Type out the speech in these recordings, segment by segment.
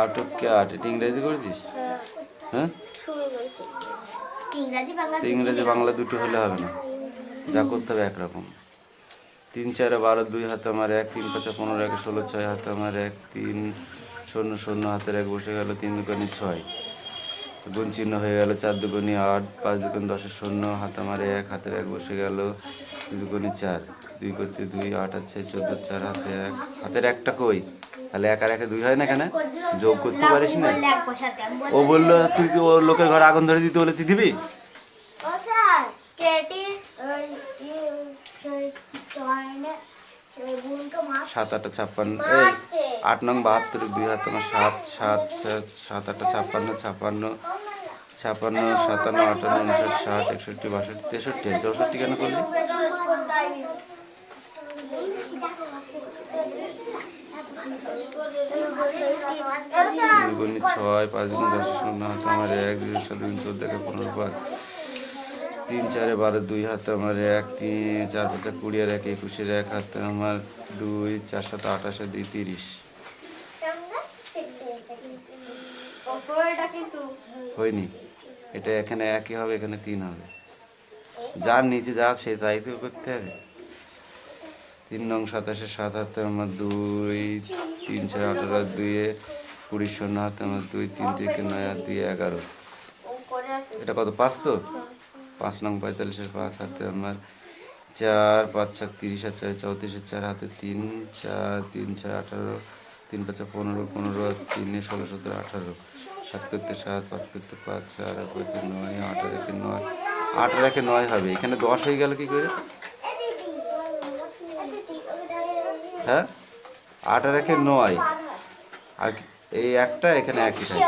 আটককে আট এটা ইংরেজি করেছিস? হ্যাঁ, ইংরেজি বাংলা দুটো হলে হবে না, যা করতে হবে একরকম। 3 4 12 2 হাতে আমার 1, 3 5 15 1 16 6 হাতে আমার 1 3 0 0 হাতের 1 বসে গেল, 3 দুগুণে 6 গুণ চিহ্ন হয়ে গেল, 4 দুগুণে 8 5 দুগুণ 10 0 হাতে আমার 1 হাতের 1 বসে গেল, 2 দুগুণে 4 2 করতে 2 8 আছে 14 4 হাতে 1 হাতের 1টা কই? তাহলে 1 আর 1 2 হয় না কেন? যোগ করতে পারিস না? ও বললো তুই তো লোকের ঘরে আগুন ধরে দিতে বলে তুই দিবি? 7 8 56 8 নং 72 2 হাতে আমার 7 7 7 8 56 56 56 57 58 59 60 61 62 63 64 কেন করলি? 2 6 5 10 0 হাতে আমার 1 2 7 14 15 5 3 4 12 2 হাতে আমার 1 3 4 5 20 আর 1 21 1 হাতে আমার 2 4 7 28 2 30 হয়নি। এটা এখানে 1 হবে, এখানে 3 হবে, যার নিচে যা সে তাই তো করতে হবে। 3 নং 27 7 হাতে আমার 2 3 4 18 2 20 0 হাতে আমার 2 3 থেকে 9 আর 2 11। এটা কত? 5 তো? 5 নং 45 5 হাতে আমার 4 5 4 30 আর 4 34 4 হাতে 3 4 3 6 18 3 5 15 15 3 16 17 18 7 করতে 7 5 করতে 5 4 আর 5 9 8 আর 1 9 8 আর 1 9 হবে। এখানে 10 হয়ে গেল কি করে? হ্যাঁ, 8 আর 1 9 আর এই একটা এখানে একই থাকে।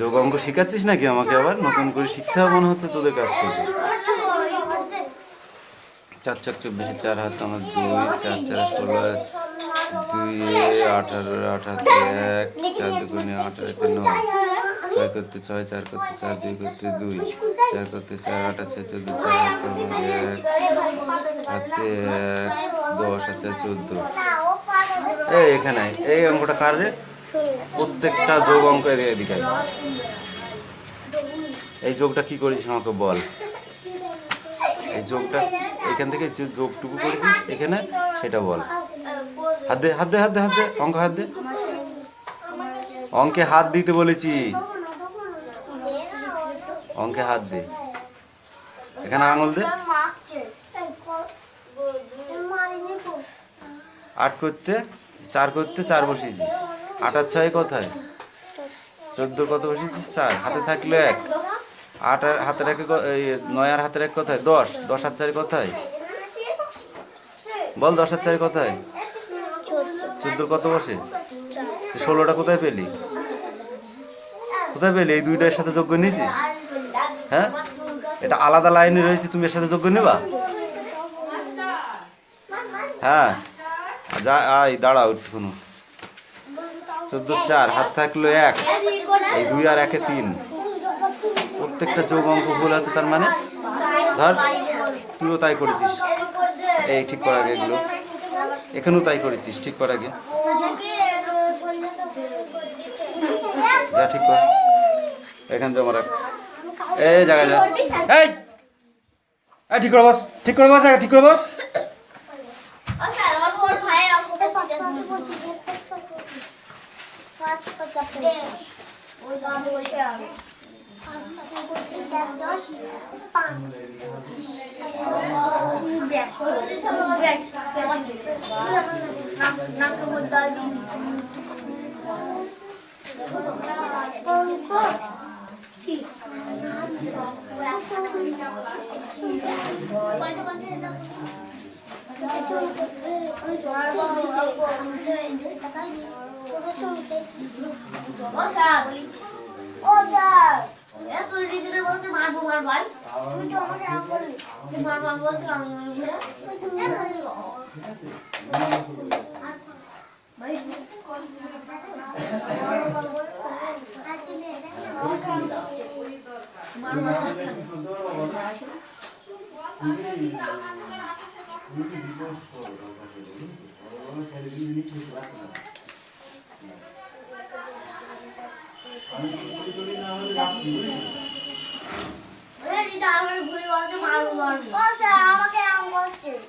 যোগ অঙ্ক শিখাচ্ছিস নাকি আমাকে? আবার নতুন করে শিখতে হবে মনে হচ্ছে তোদের কাছ থেকে। 4 4 24 4 হাতে আমার 2 4 4 16 2 18 8 হাতে 1 4 দুগুণে 8 আর 1 9 6 করতে 6 4 করতে 4 2 করতে 2 4 করতে 4 8 আছে 14 4 হাতে আমার 1 হাতে 1 10 আছে 14। এখানে এই অঙ্কটা কার রে? প্রত্যেকটা যোগ অঙ্ক এদিকে। এই যোগটা কি করেছিস আমাকে বল? এই যোগটা এখান থেকে যে যোগটুকু করেছিস এখানে সেটা বল। হাত দে হাত দে হাত দে হাত দে, অঙ্ক হাত দে, অঙ্কে হাত দিতে বলেছি, অঙ্কে হাত দে, এখানে আঙুল দে। 8 করতে 4 করতে 4 বসিয়েছিস, 8 আর 6 কোথায়? 14 কত বসিয়েছিস? 4 হাতে থাকলো 1, 8 আর হাতের 1 9 আর হাতের 1 কোথায়? 10 10 আর 4 কোথায়? বল 10 আর 4 কোথায়? 14 কত বসে? 16টা কোথায় পেলি? কোথায় পেলি? এই দুইটার সাথে যোগ্য নিয়েছিস? হ্যাঁ, এটা আলাদা লাইনে রয়েছে, তুমি এর সাথে যোগ্য নিবা? হ্যাঁ, যা আই দাঁড়াও একটু। 14 4 হাত থাকলো 1, এই 2 আর 1 3, প্রত্যেকটা যোগ অঙ্ক ভুল আছে। তার মানে ধর তুইও তাই করেছিস, এই ঠিক করার আগে এগুলো এখানেও তাই করেছিস, ঠিক করার আগে যা ঠিক কর, এখানে জমা রাখ, এই জায়গায় যা, এই ঠিক করে বস, ঠিক করে বস, ঠিক করে বস।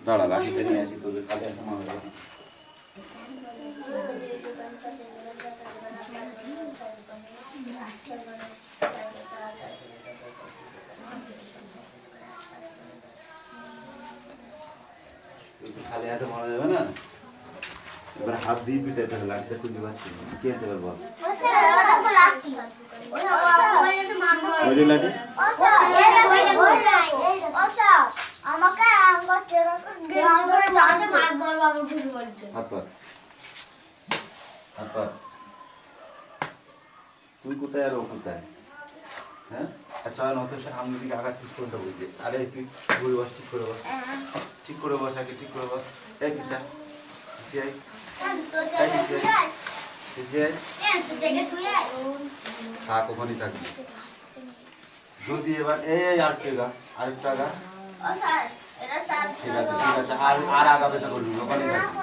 দাঁড়া লাঠিতে নিয়ে আসি তোদের কালে একটা মারা যাবে না। খালি হাতে মারা যাবে না, এবার হাত দিয়ে পিটাইতে হবে, লাঠিটা খুঁজে পাচ্ছি না। কি আছে এবার বল? ওই লাঠি তুই কোথায় আর ও কোথায়? হ্যাঁ চয়ন হতো সে সামনের দিকে আগাচ্ছিস কোনটা বুঝলি? আরে তুই ঘুরে বস, ঠিক করে বস, ঠিক করে বস, আগে ঠিক করে বস। এই পিছা পিছিয়ে পিছিয়ে থাক, ওখানেই থাকবি। যদি এবার এই আরেকটা আগা, ঠিক আছে ঠিক আছে, আর আগা পেঁচা করবি, ওখানেই থাকবি।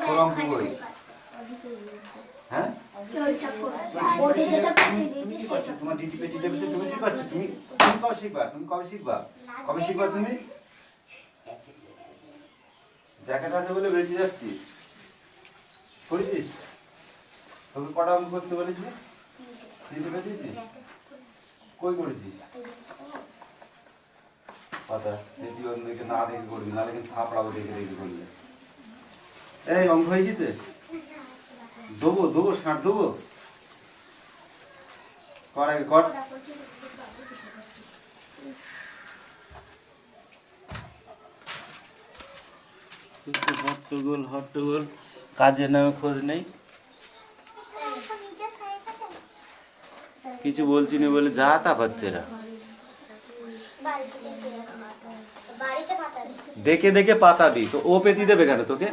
তোর অঙ্ক কই? হ্যাঁ তোমার ডিটি পেটি টেবিল তুমি কি করছো? তুমি কবে শিখবা? কবে শিখবা তুমি? জ্যাকেট আছে বলে বেঁচে যাচ্ছিস, করেছিস? তোকে কটা অঙ্ক করতে বলেছি? তিনটে পেয়েছিস? কই করেছিস? কথা দ্বিতীয় অন্যকে না দেখে করবি, নাহলে কিন্তু থাপড়াবো দেখে দেখে করলে। এই অঙ্ক হয়ে গেছে? দেবো ষাট দেবো, কর আগে কর। হট্টগোল কাজের নামে খোঁজ নেই, কিছু বলছি না বলে যা তা করছে এরা। দেখে দেখে পাতাবি তো, ও পেতি দেবে কেন তোকে?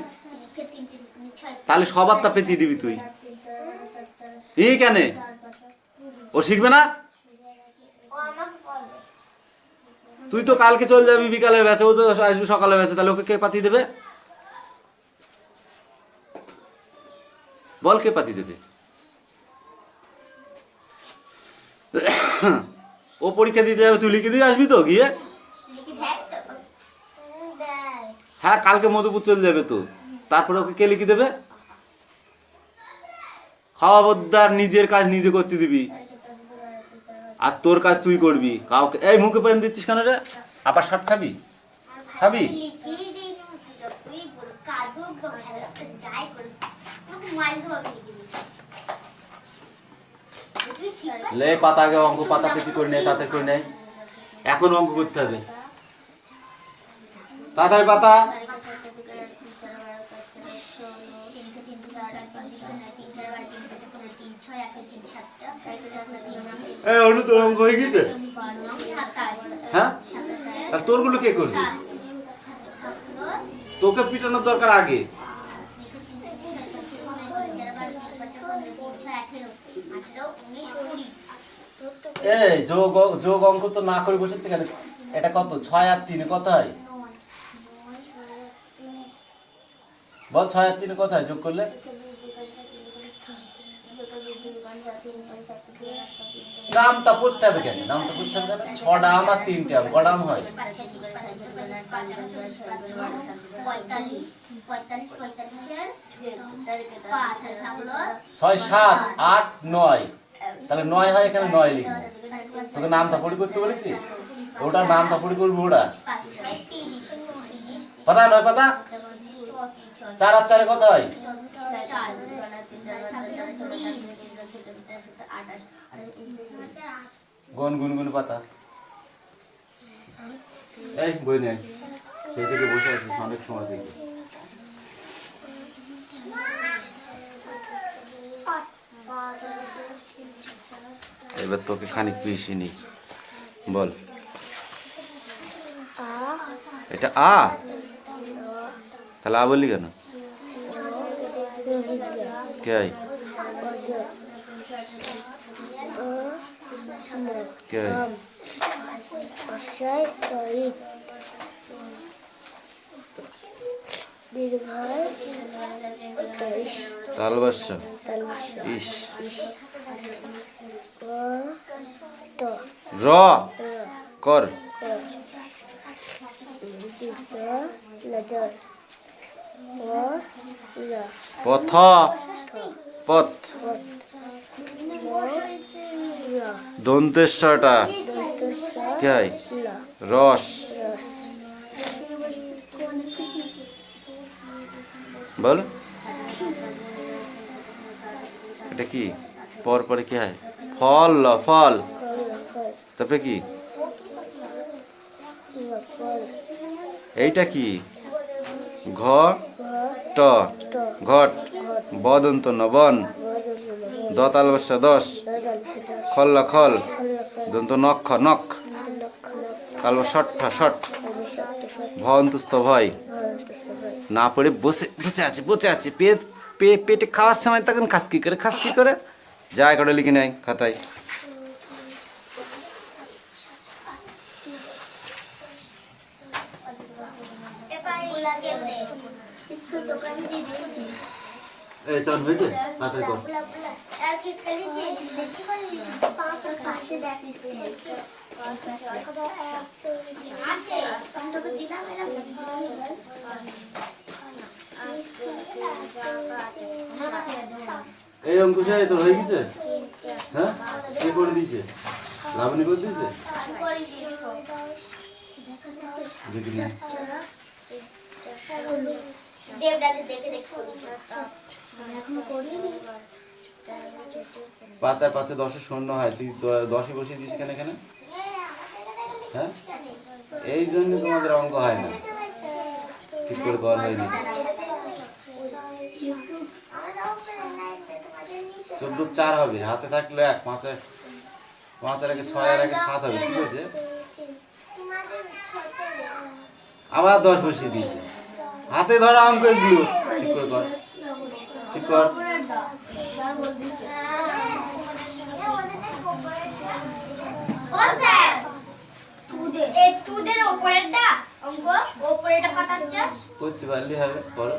তাহলে সবার তা পেতি দিবি তুই? এই কেন ও শিখবে না? তুই তো কালকে চলে যাবি বিকালের ব্যাচে, ও তো আসবি সকালের ব্যাচে, তাহলে ওকে কে পাতি দেবে? বল কে পাতি দেবে? ও পরীক্ষা দিতে যাবে, তুই লিখে দিয়ে আসবি তো গিয়ে? হ্যাঁ কালকে মধুপুর চলে যাবে তো, তারপরে ওকে কে লিখে দেবে? খাওয়া বদ্দার নিজের কাজ নিজে করতে দিবি, আর তোর কাজ তুই করবি। কাউকে এই মুখে পেন দিচ্ছিস কেন রে? আবার শার্ট খাবি? লে পাতা আগে অঙ্ক, পাতা পেটি করে নেয়, তাতে করে নেয়। এখন অঙ্ক করতে হবে, তাড়াতাড়ি পাতা। অনু তোর অঙ্ক হয়ে গেছে? হ্যাঁ তোরগুলো কে করবে? তোকে পিটানোর দরকার আগে। এই যোগ অঙ্ক তো না করে বসেছে কেন? এটা কত? 6 আর 3 কত হয়? বল 6 আর 3 কত হয় যোগ করলে? নামটা পড়তে হবে কেন? 6টা আম আর 3টে আম, কটা আম হয়? 6 7 8 9, তাহলে 9 হয়, এখানে 9 লিখবো। তোকে নামটা পড়ি করতে বলেছি, ওটা নামটা পড়ি করবি। ওটা পাতা নয় পাতা 4 আর 4 কত হয়? গুনগুন পাতা। এই বই নেই, সেই থেকে বসে আছিস অনেক সময় থেকে। এবার তোকে খানিক পিষি নি। বল। আ এটা আ, তাহলে আ বললি কেন? কে কে অসাই শহীদ দীর্ঘায় তালবাসা ইস র কর পথ পথ দন্তেশ্বরটা কে রস বল। এটা কি পর পরে কি হয়? ফল ফল, তারপরে কি? এইটা কি? ঘ ট ঘট, বদন্ত নবন, দতালবস্যা দশ, খল্লা খল, দন্ত নক্ষ নখ, তালব ষট্ঠ ষট, ভয়ন্তস্থ ভয়। না পড়ে বসে বসে আছে পেটে খাওয়ার সময় তখন খাসকি করে যা করে লিখে নেয় খাতায়। এই চল হয়েছে তাড়াতাড়ি কর। এই অঙ্কুশ তোর হয়ে গেছে? হ্যাঁ কে করে দিয়েছে? লাবণী করে দিয়েছে? দেখি না পাঁচায় পাঁচে 10 শূন্য হয়, তুই 10 বসিয়ে দিস কেন এখানে? হ্যাঁ এই জন্য তোমাদের অঙ্ক হয় না, ঠিক করে করা হয়নি। 14 4 হবে, হাতে থাকলে 1, 5 আগে 6 আর আগে 7 হবে, ঠিক আছে? আবার 10 বসিয়ে দিয়েছে, হাতে ধরা অঙ্ক এগুলো, ঠিক করে কর, ঠিক কর। করতে পারলি হবে, করো।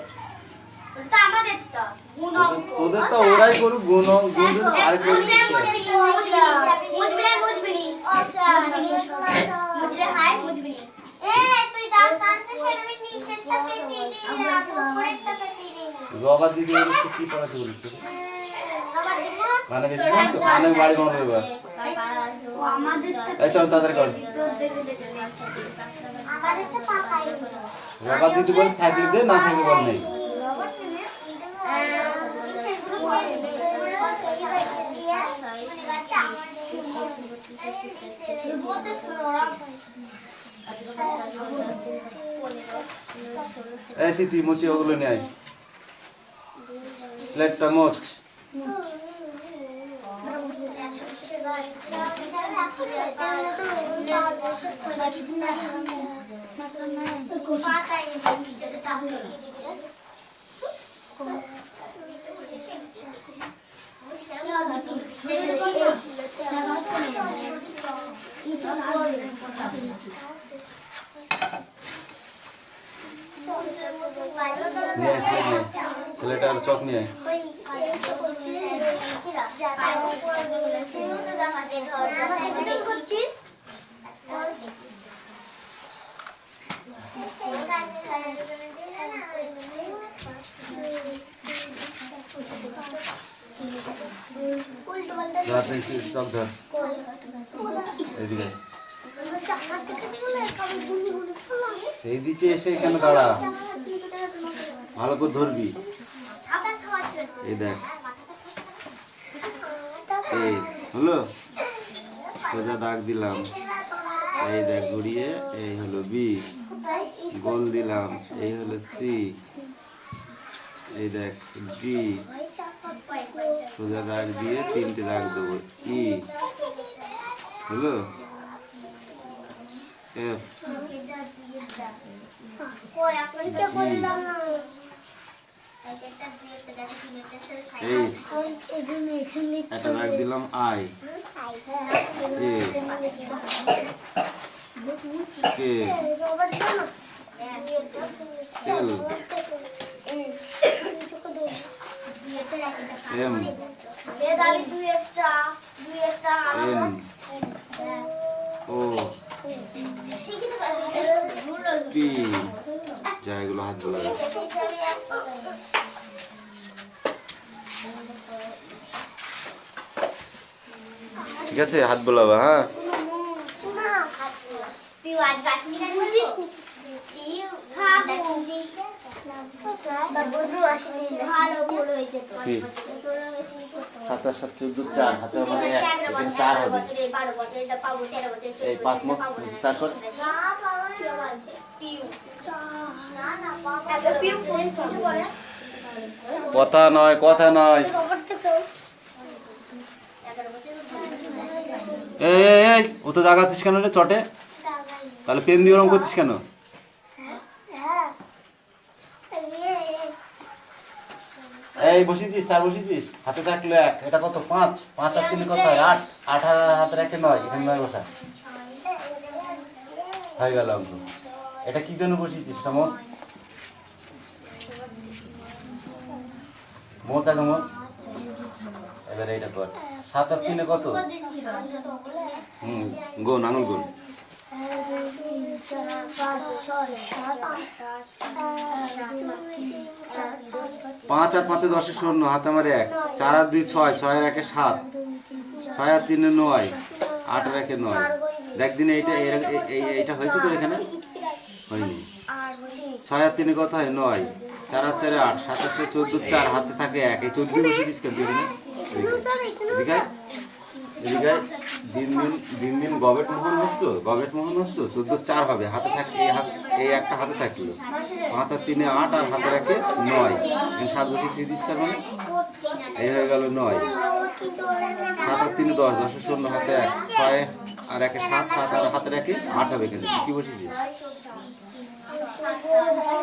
তোদের তো ওরাই করুক, গুণ আর রবার দিদি কি পড়াতে বলিস? মানে বেশি অনেক বাড়ি বানাবো এবার। চল তাদের কর। রবার দিদি বলিস থাকলে দে, না থাকলে বল নেই। এই তিতি মুচি ওগুলো নিয়ে আয়, স্লেটটা মোচ। ছেলেটা আর চক নিয়ে চক ধর এদিকে, সেইদিকে এসে এখানে দাঁড়া, ভালো করে ধরবি। এই দেখ, এই হলো সোজা দাগ দিলাম, এই দেখ ঘুরিয়ে, এই হলো বি, গোল দিলাম, এই হলো সি, এই দেখ ডি, সোজা দাগ দিয়ে 3টে দাগ দেবো, ই হলো, এফ এইচ একটা রাখ দিলাম I J K L M N O P যা এগুলো হাত ধরে ঠিক আছে হাত বোলাবা হ্যাঁ সাতাশ সাত 14 4 হাতে মানে 4 হবে এই 5 মাস 4 কর কথা নয় এই ও তো দাগাচ্ছিস কেন রে চটে তাহলে পেন দিয়ে ওরম করছিস কেন এই বসেছিস 4 বসেছিস হাতে থাকলো 1 এটা কত 5 5 আর 3 কত হয় 8 8 হাতে রেখে 9 এখানে 9 বসা হয়ে গেল অঙ্ক এটা কি জন্য বসেছিস সমস মোচ আগে মোচ এবার এইটা কর 7 আর 3 কত গুণ আঙুল গুণ 5 আর 5 10 শূন্য হাতে আমার 1 4 আর 2 6 6 আর 1 7 6 আর 3 9 8 আর 1 9 দেখ দিনে এইটা হয়েছে তো এখানে হয়নি 6 আর 3 কত হয় 9 4 আর 4 8 7 আর 4 14 4 হাতে থাকে 1 এই 14 বসে দিস কেন এখানে এদিকে দিন দিন গবেট মোহন হচ্ছে 14 4 হবে হাতে থাকে এই একটা হাতে থাকলো 5 আর 3 8 আর হাতে রাখে 9 7 বসে দিয়ে দিস তার মানে এই হয়ে গেল 9 7 আর 3 10 10 শূন্য হাতে 1 6 আর 1 7 7 আর হাতে রাখে 8 হবে এখানে কি বসেছিস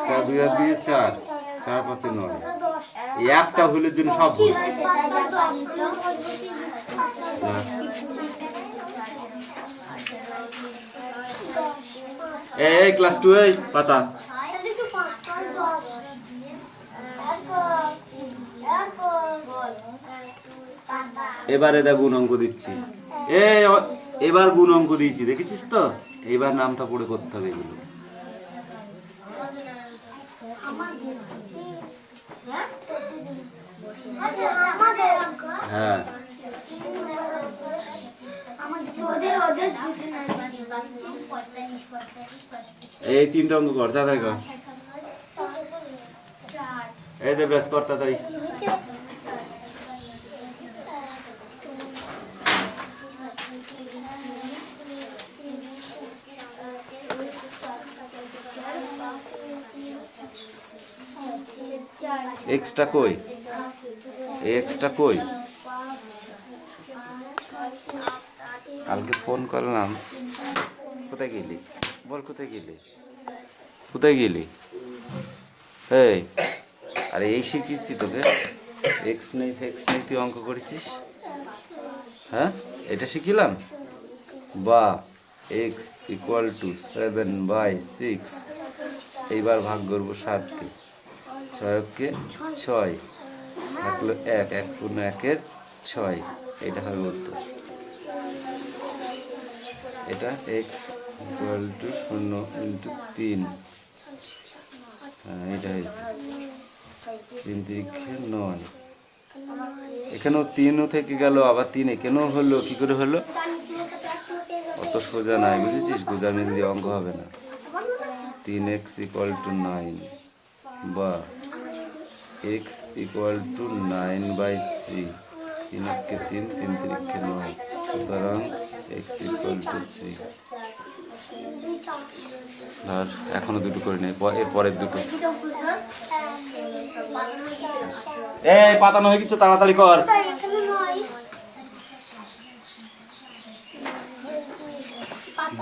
4 2 আর 2 4 4 5 9 এই একটা ভুলের জন্য সব ভুল এই ক্লাস 2 এই পাতা এবারে দা গুণ অঙ্ক দিচ্ছি এবার গুণ অঙ্ক দিয়েছি দেখেছিস তো এইবার নামটা পড়ে করতে হবে এগুলো হ্যাঁ এই 3টা অঙ্ক কর তাড়াতাড়ি কর এই দে বেশ কর তাড়াতাড়ি এক্সটা কই কালকে ফোন করলাম কোথায় গেলি বল কোথায় গেলি এই আরে এই শিখিয়েছি তোকে এক্স নেই তুই অঙ্ক করেছিস হ্যাঁ এটা শিখিলাম বা এক্স ইকুয়াল টু 7/6 এইবার ভাগ করবো 7কে 6কে 6 থাকলো 1 1 পূর্ণ 1-এর 6 এটা হবে উত্তর এটা এক্স ইকুয়াল টু 0 ইন্টু 3 এটা হয়েছে 3 তিরিক্ষে 9 এখানেও 3ও থেকে গেল আবার 3 এখানেও হলো কি করে হলো অত সোজা নাই বুঝেছিস গোজামিল দিয়ে অঙ্ক হবে না 3x ইকুয়াল টু 9 বা x ইকুয়াল টু 9/3 3 তিরিক্ষে 9 সুতরাং x ইকুয়াল টু 3 ধর এখনো দুটো করে নেই এর পরের দুটো এই পাতানো হয়ে গেছে তাড়াতাড়ি কর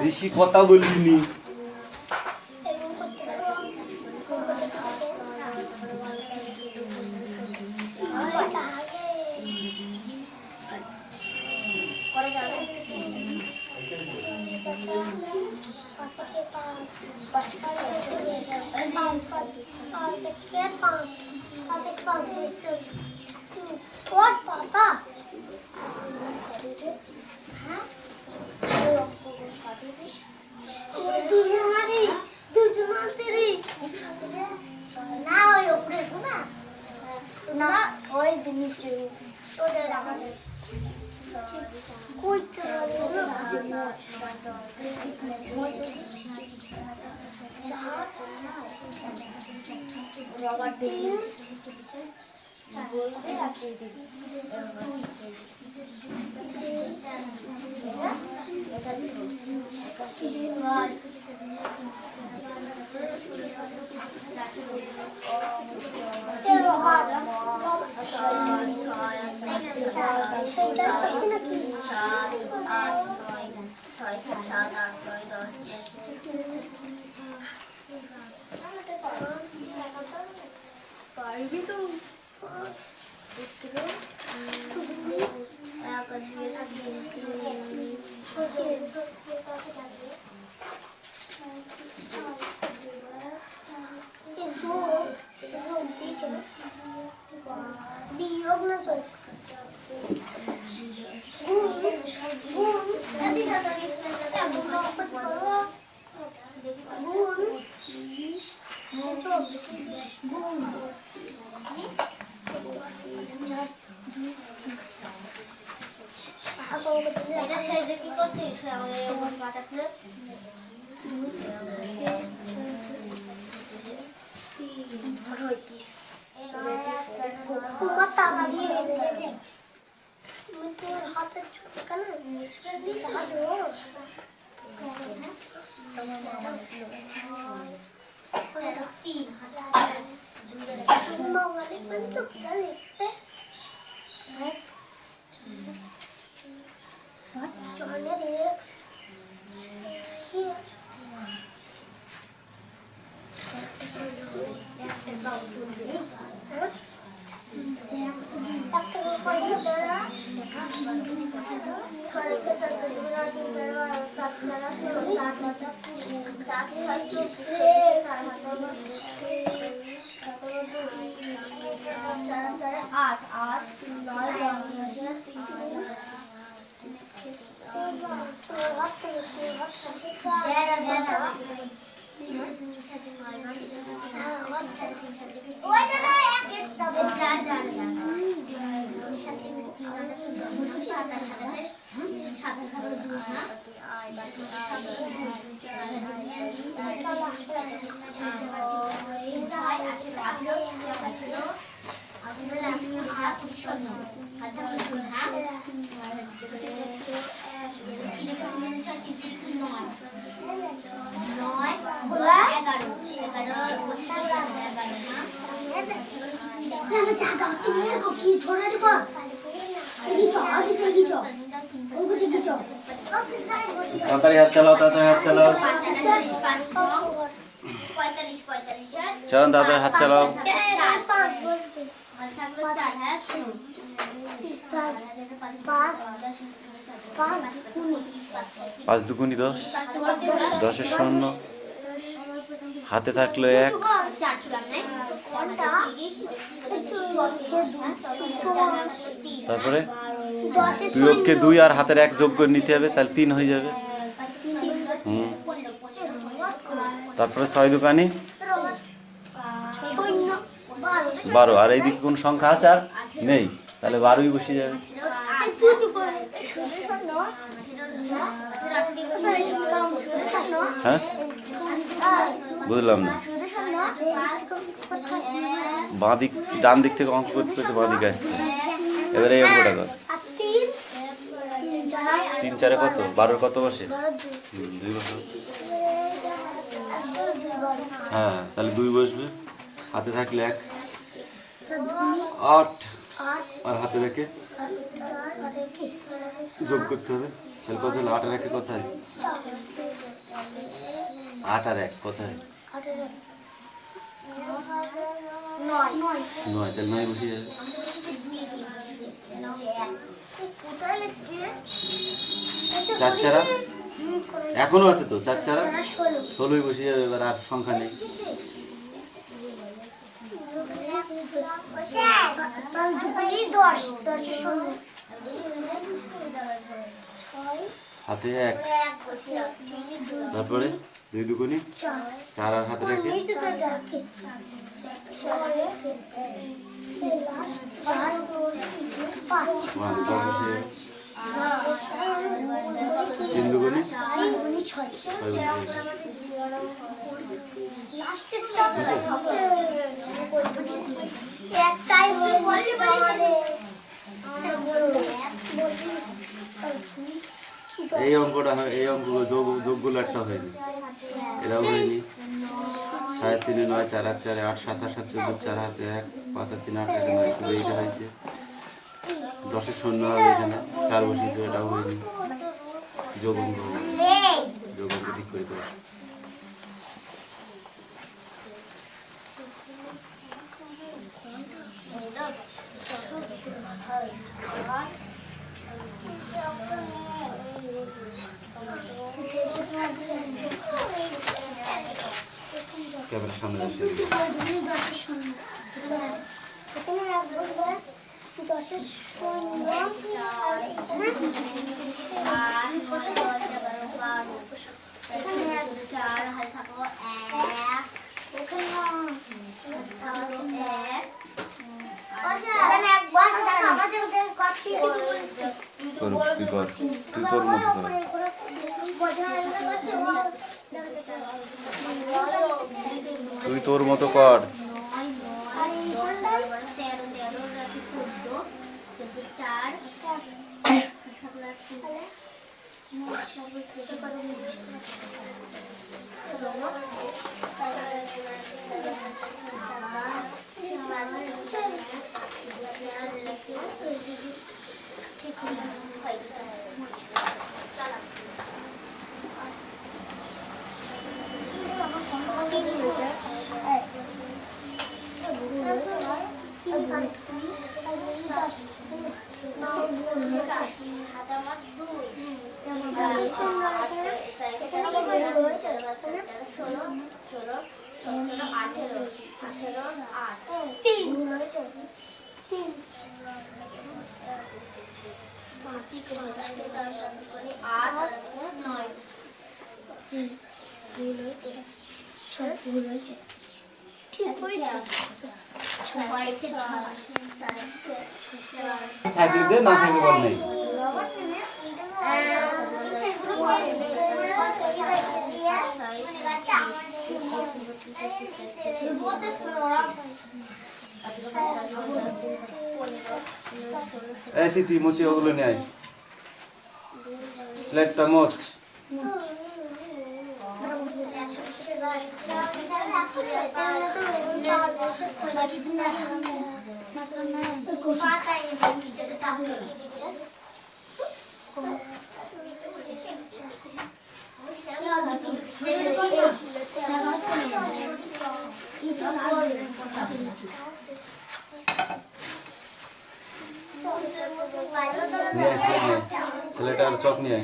বেশি কথা বলবিনি। তাড়াতাড়ি হাত চালাও, তাড়াতাড়ি হাত চালাও। চল তাড়াতাড়ি হাত চালাও। 5 দুগুনি 10, 10-এর শূন্য, হাতে থাকলো 1, তারপরে 2 2 আর হাতের 1 যোগ করে নিতে হবে, তাহলে 3 হয়ে যাবে। তারপরে 6 দুকানি 12, আর এইদিকে কোন সংখ্যা আছে আর নেই, তাহলে 12ই বসে যাবে। হ্যাঁ বুঝলাম না। বাঁ দিক ডান দিক থেকে অঙ্ক করতে করতে বাঁ দিকে আসতে। এবারে এই অঙ্কটা কর। 3 4 কত? 12 কত বসে? 2 বসে। হ্যাঁ তাহলে 2 বসবে, হাতে থাকলে 1, 8 আর হাতে রেখে যোগ করতে হবে। তাহলে কত হলো? 8 আর 1 কোথায়? 8 আর 1 কোথায়? 9 তাহলে 9 বসে যাবে। চার চারা এখনো আছে তো, 4 চারা 16ই বসে যাবে। এবার আর সংখ্যা নেই। হাতে 1, তারপরে 2 দুগুনি 4 আর হাতে রেখে 5 বসে যাবে। 3 দুগুনি 6 বসে যাবে। এই অঙ্কটা এই অঙ্কগুলো যোগগুলো একটা হয়নি, এরাও হয়নি। 6 3 9 4 8 4 8 7 8 14 4 হাতে 1 5 আর 3 8 1 9 শুধু এইটা হয়েছে। 10-এর শূন্য হবে এখানে 4 বসিয়েছে, এটাও হয়নি। যোগ অঙ্ক যোগ অঙ্ক ঠিক করে দেবো। ক্যামেরার সামনে আসে 10-এর শূন্য তুই তোর মতো কর। তুই তোর মতো কর। থাকলে দে, না থাকলে বল নেই। এই তিতি মুচি ওগুলো নিয়ে আয়। স্লেটটা মোচ। ছেলেটার চক নিয়ে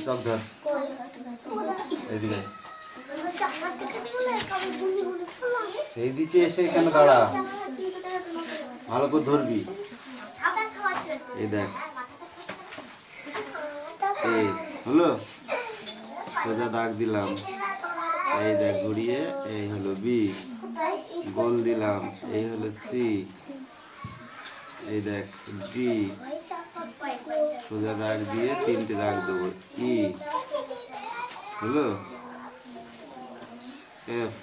চক ধর এদিকে, সেইদিকে এসে এখানে দাঁড়া, ভালো করে ধরবি। এই দেখ, এই হলো সোজা দাগ দিলাম, এই দেখ ঘুরিয়ে, এই হলো বি, গোল দিলাম, এই হলো সি, এই দেখ ডি, সোজা দাগ দিয়ে 3টে দাগ দেবো, ই হলো, এফ,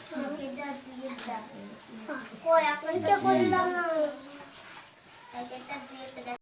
জি,